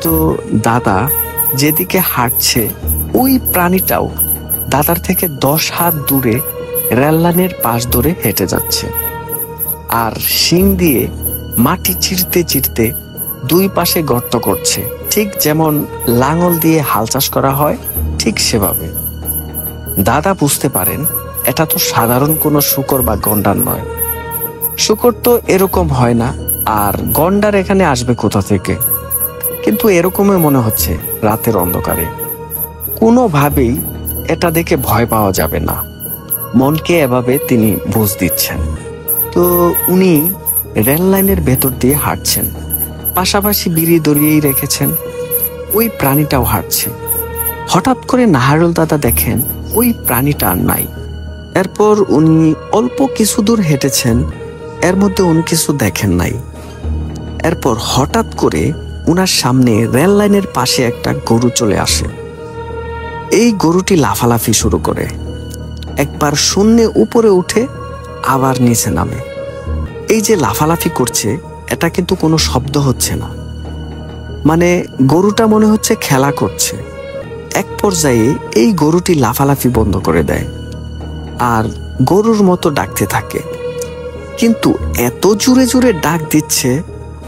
তো দাদা যেদিকে হাঁটছে ওই প্রাণীটাও দাদার থেকে 10 হাত দূরে রেললাইনের পাশ ধরে হেঁটে যাচ্ছে, আর শিং দিয়ে মাটি চিরতে চিরতে দুই পাশে গর্ত করছে, ঠিক যেমন লাঙল দিয়ে হাল চাষ করা হয় ঠিক সেভাবে। দাদা বুঝতে পারেন এটা তো সাধারণ কোনো শূকর বা গন্ডার নয়। শূকর তো এরকম হয় না, আর গন্ডার এখানে আসবে কোথা থেকে? কিন্তু এরকমই মনে হচ্ছে রাতের অন্ধকারে। কোনোভাবেই এটা দেখে ভয় পাওয়া যাবে না, মনকে এভাবে তিনি বুঝ দিচ্ছেন। তো উনি রেল লাইনের ভেতর দিয়ে হাঁটছেন, পাশাপাশি বিড়ি ধরিয়েই রেখেছেন। ওই প্রাণীটাও হাঁটছে। হঠাৎ করে নাহারুল দাদা দেখেন ওই প্রাণীটা আর নাই। এরপর উনি অল্প কিছু দূর হেঁটেছেন, এর মধ্যে উনি কিছু দেখেন নাই। এরপর হঠাৎ করে উনার সামনে রেল লাইনের পাশে একটা গরু চলে আসে। এই গরুটি লাফালাফি শুরু করে, একবার শূন্যে উপরে উঠে আবার নিচে নামে। এই যে লাফালাফি করছে, এটা কিন্তু কোনো শব্দ হচ্ছে না, মানে গরুটা মনে হচ্ছে খেলা করছে। এক পর্যায়ে এই গরুটি লাফালাফি বন্ধ করে দেয় আর গরুর মতো ডাকতে থাকে, কিন্তু এত জোরে জোরে ডাক দিচ্ছে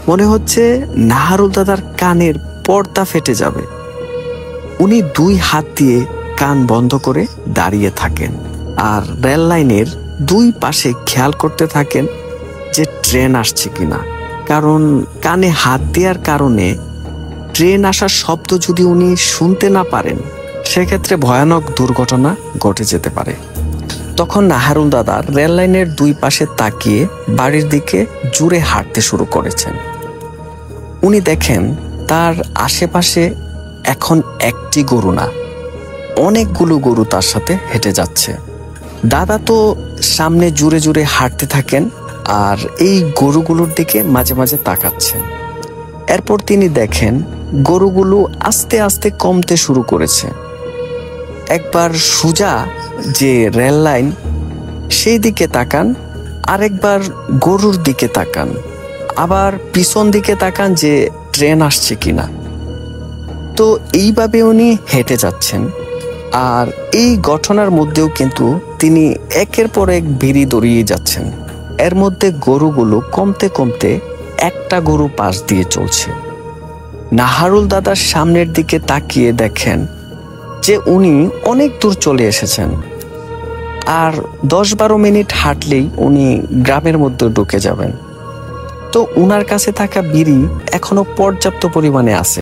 মনে হচ্ছে নাহারুল দাদার কানের পর্দা ফেটে যাবে। উনি 2 হাত দিয়ে কান বন্ধ করে দাঁড়িয়ে থাকেন আর রেল লাইনের 2 পাশে খেয়াল করতে থাকেন যে ট্রেন আসছে কিনা, কারণ কানে হাত দেওয়ার কারণে ট্রেন আসার শব্দ যদি উনি শুনতে না পারেন সেক্ষেত্রে ভয়ানক দুর্ঘটনা ঘটে যেতে পারে। তখন নাহারুল দাদা রেল লাইনের 2 পাশে তাকিয়ে বাড়ির দিকে জুড়ে হাঁটতে শুরু করেছেন। উনি দেখেন তার আশেপাশে এখন একটি গরু না, অনেকগুলো গরু তার সাথে হেঁটে যাচ্ছে। দাদা তো সামনে জুড়ে জুড়ে হাঁটতে থাকেন আর এই গরুগুলোর দিকে মাঝে মাঝে তাকাচ্ছেন। এরপর তিনি দেখেন গরুগুলো আস্তে আস্তে কমতে শুরু করেছে। একবার সোজা যে রেল লাইন সেই দিকে তাকান, আরেকবার গরুর দিকে তাকান, আবার পিছন দিকে তাকান যে ট্রেন আসছে কিনা। তো এইভাবে উনি হেঁটে যাচ্ছেন, আর এই ঘটনার মধ্যেও কিন্তু তিনি একের পর এক বিড়ি দড়িয়ে যাচ্ছেন। এর মধ্যে গরুগুলো কমতে কমতে একটা গরু পাশ দিয়ে চলছে। নাহারুল দাদার সামনের দিকে তাকিয়ে দেখেন যে উনি অনেক দূর চলে এসেছেন, আর 10-12 মিনিট হাঁটলেই উনি গ্রামের মধ্যে ঢুকে যাবেন। তো উনার কাছে থাকা বিড়ি এখনো পর্যাপ্ত পরিমাণে আছে।